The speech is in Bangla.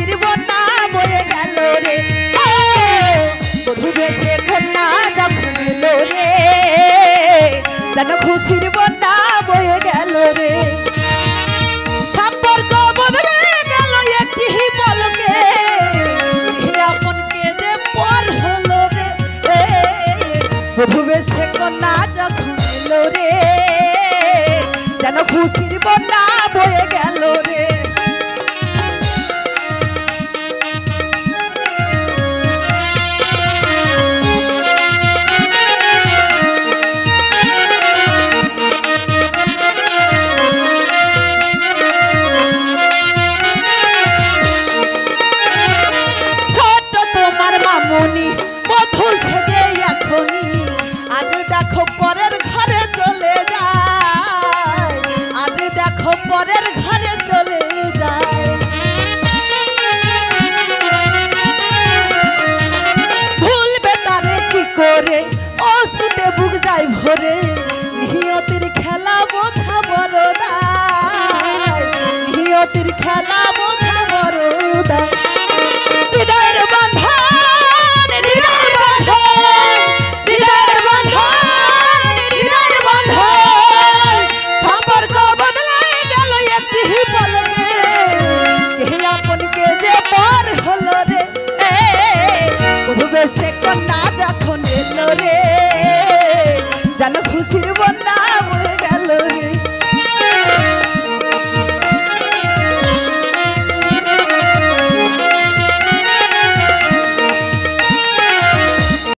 খুশির বন্যা বয়ে গেল রে বধূ বেশে কন্যা যখন এলো রে যেন খুশির বন্যা বয়ে গেল রে সম্পর্ক বদলে গেল একটি পলকে আপনকে যে পর হলো রে বধূ বেশে কন্যা যখন এলো রে যেন খুশির বন্যা বয়ে গেল রে ছোট তোমার মামুনি বধূ সেজে এখনি আজ দেখো পরের ঘরে চলে যায় আজ দেখো পরের ঘরে চলে যায় ভুলবে তারে কি করে অশ্রুতে বুক যায় ভরে নিয়তির খেলা বোঝা বড় দায় নিয়তির খেলা বোঝা বড় দায় হৃদয়ের বন্ধন হৃদয়ের বন্ধন হৃদয়ের বন্ধন হৃদয়ের বন্ধন সম্পর্ক বদলে গেল একটি পলকে কে আপনকে যে পর হলো রে বধূ বেশে কন্যা যখন এলো রে যেন খুশির